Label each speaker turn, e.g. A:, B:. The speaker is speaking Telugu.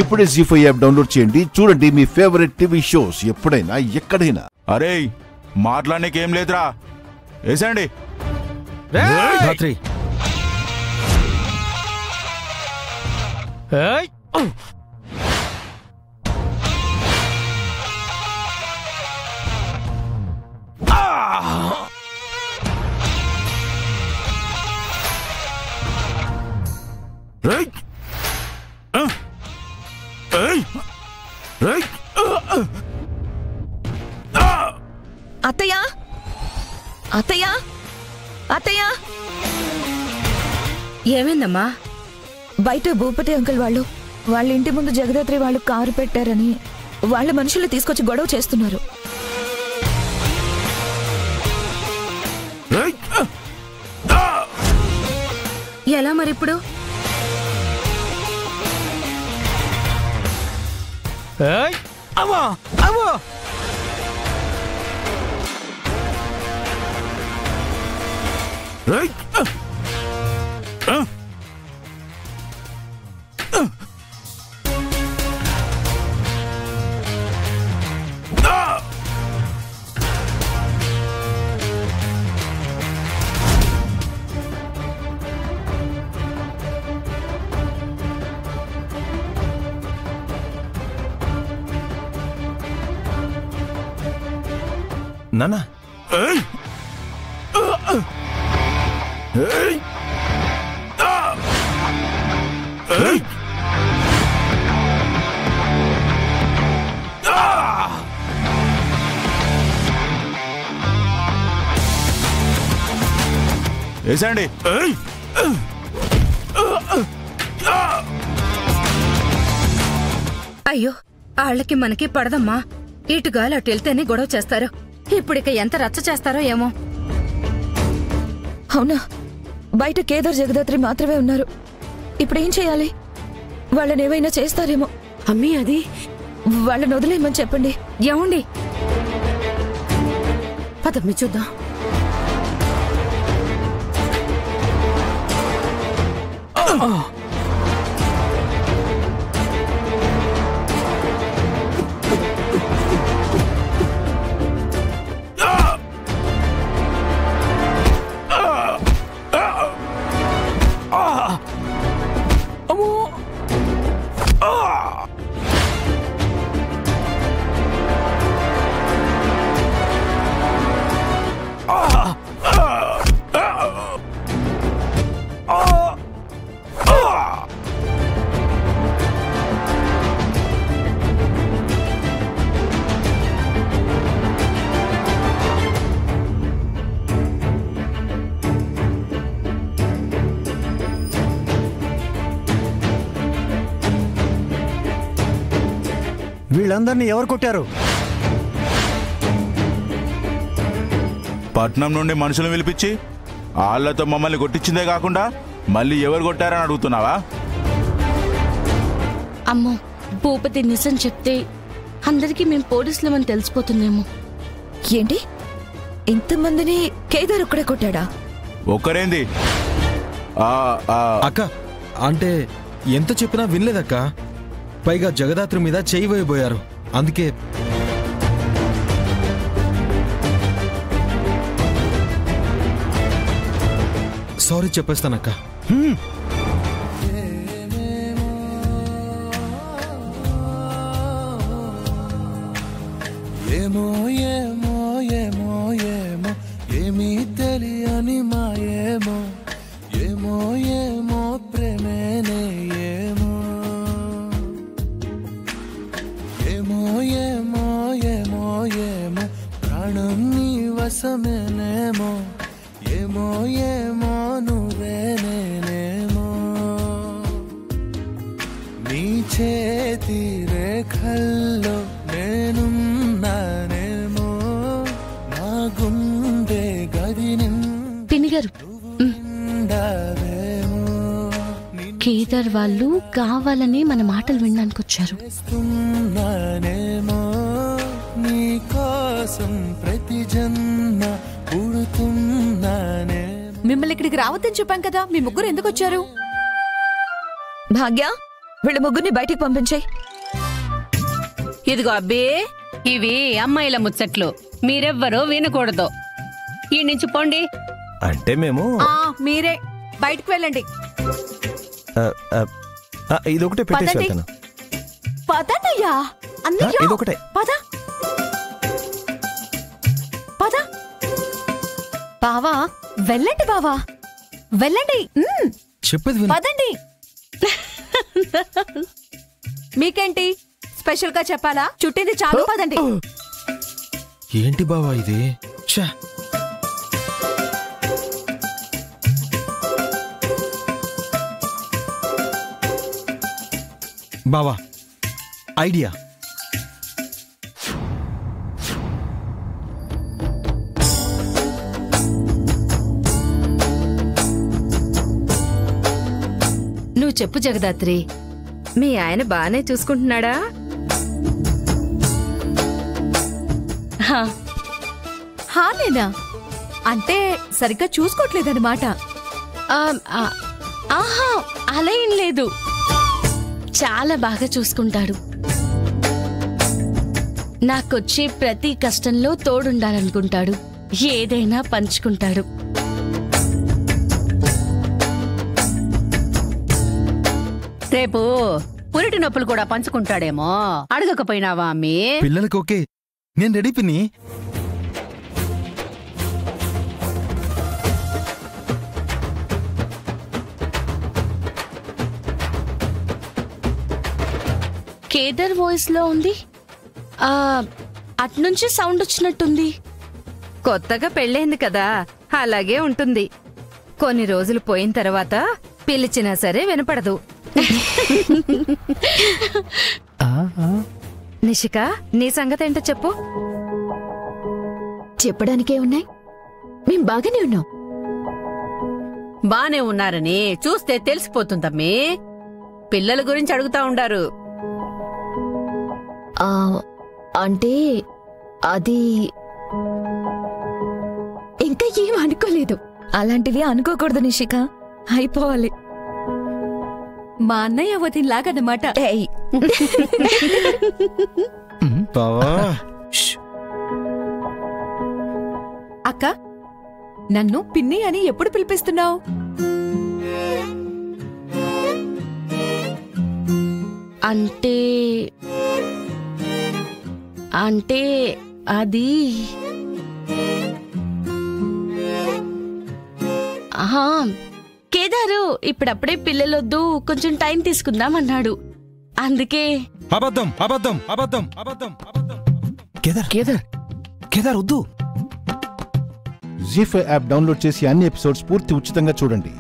A: ఇప్పుడే జీ5 యాప్ డౌన్లోడ్ చేయండి. చూడండి మీ ఫేవరెట్ టీవీ షోస్ ఎప్పుడైనా ఎక్కడైనా.
B: అరే మాట్లాడనీకేం లేదురా, వేసండి.
C: అత్తయ్య అత్తయ్య అత్తయ్య,
D: ఏమైందమ్మా?
C: బయట భూపతి అంకుల్ వాళ్ళ ఇంటి ముందు జగదాత్రి వాళ్ళు కారు పెట్టారని వాళ్ళ మనుషులు తీసుకొచ్చి గొడవ చేస్తున్నారు.
D: ఎలా మరిప్పుడు?
E: నానా
B: వేసండి.
D: అయ్యో, ఆళ్ళకి మనకి పడదమ్మా. ఇటుగాలు అటు వెళ్తేనే గొడవ చేస్తారు. ఇప్పుడిక ఎంత రచ్చ చేస్తారో ఏమో.
C: అవునా, బయట కేదార్ జగదాత్రి మాత్రమే ఉన్నారు. ఇప్పుడేం చేయాలి? వాళ్ళని ఏమైనా చేస్తారేమో.
D: అమ్మీ, అది
C: వాళ్ళని వదిలేయమని చెప్పండి.
D: ఏమండి, పదమ్మి చూద్దాం.
E: వీళ్ళందరినీ ఎవరు కొట్టారు?
B: పట్నం నుండి మనుషులను పిలిపించి వాళ్ళతో మమ్మల్ని కొట్టించిందే కాకుండా మళ్ళీ ఎవరు కొట్టారని అడుగుతున్నావా?
F: అమ్మో, భూపతి నిజం చెప్తే అందరికీ మేము పోలీసులమని తెలిసిపోతుందేమో.
C: ఏంటి, ఇంతమందిని కేదార్ ఒక్కడే కొట్టాడా?
B: ఒక్కరేంది
E: అక్క, అంటే ఎంత చెప్పినా వినలేదక్క. పైగా జగదాత్రి మీద చేయి వేయబోయారు. అందుకే సారీ చెప్పేస్తానక్క.
G: ఏమో ఏమో ఏమో ఏమో ఏమీ తెలియని మాయేమో, ఏమో ఏమో ప్రేమేనే ఏమో, ఏమో ఏమో ఏమో ఏమో ప్రాణం నీ వశమేనేమో, ఏమో ఏమో నువ్వే నేనేమో, నీ చేతి రేఖల్లో నేనున్నానేమో, నా గుండె గది
F: పినిగారు, కేదార్ వాళ్ళు కావాలని మన మాటలు వినడానికి వచ్చారు.
G: నీ కోసం ప్రతి జన్మ పుడుతున్నానే.
H: మిమ్మల్ని ఇక్కడికి రావద్దని చెప్పాం కదా, మీ ముగ్గురు ఎందుకు వచ్చారు?
C: భాగ్య, వీళ్ళ ముగ్గురిని బయటికి పంపించేయ్.
H: ఇదిగో అబ్బే, ఇవి అమ్మాయిల ముచ్చట్లు, మీరెవ్వరూ వినకూడదు. ఈ నుంచి పోండి.
I: అంటే మేము
J: మీరే బయటకు వెళ్ళండి.
I: ఇదొకటే పెట్టేసి
J: పదండి.
I: వెళ్తాను.
J: పదన్నయ్యా, అన్నయ్య
I: ఇదొకటే.
J: పద పద. బావా వెళ్ళండి, బావా వెళ్ళండి.
E: చెప్పేది విను.
J: పదండి. మీకేంటి స్పెషల్ గా చెప్పాలా? చుట్టింది చాలు, పదండి.
E: ఏంటి బావా ఇది? ఛా! బావా ఐడియా.
D: నువ్వు చెప్పు జగదాత్రి, మీ ఆయన బానే చూసుకుంటున్నాడా?
J: హానేనా అంటే సరిగ్గా చూసుకోవట్లేదన్నమాట.
F: ఆహా, అలా ఏం లేదు. చాలా బాగా చూసుకుంటాడు. నాకొచ్చే ప్రతి కష్టంలో తోడుండాలనుకుంటాడు. ఏదైనా పంచుకుంటాడు.
H: రేపు పురిటి నొప్పులు కూడా పంచుకుంటాడేమో. అడగకపోయినావా అమ్మి?
E: పిల్లలకి ఓకే, నేను రెడీ పిన్ని.
F: కేదార్ వాయిస్ లో ఉంది. అట్నుంచి సౌండ్ వచ్చినట్టుంది.
D: కొత్తగా పెళ్ళైంది కదా, అలాగే ఉంటుంది. కొన్ని రోజులు పోయిన తర్వాత పిలిచినా సరే వినపడదు. నిషిక, నీ సంగతి ఏంటో చెప్పు.
C: చెప్పడానికే ఉన్నాయి, మేం బాగానే ఉన్నాం.
H: బానే ఉన్నారని చూస్తే తెలిసిపోతుందమ్మీ. పిల్లల గురించి అడుగుతా ఉండారు.
C: అంటే అది ఇంకా ఏం అనుకోలేదు. అలాంటివి అనుకోకూడదు నిషిక, అయిపోవాలి.
J: మా అన్నయ్య వదినలాగన్నమాట.
E: బావా
J: అక్క, నన్ను పిన్ని అని ఎప్పుడు పిలిపిస్తున్నావు?
F: అంటే అంటే అది కేదారు ఇప్పుడప్పుడే పిల్లలొద్దు, కొంచెం టైం తీసుకుందాం అన్నాడు. అందుకే.
E: అబద్ధం అబద్ధం అబద్ధం అబద్ధం అబద్ధం.
I: కేదార్ కేదార్ కేదార్ వద్దు.
A: జీ5 యాప్ డౌన్లోడ్ చేసి అన్ని ఎపిసోడ్స్ పూర్తి ఉచితంగా చూడండి.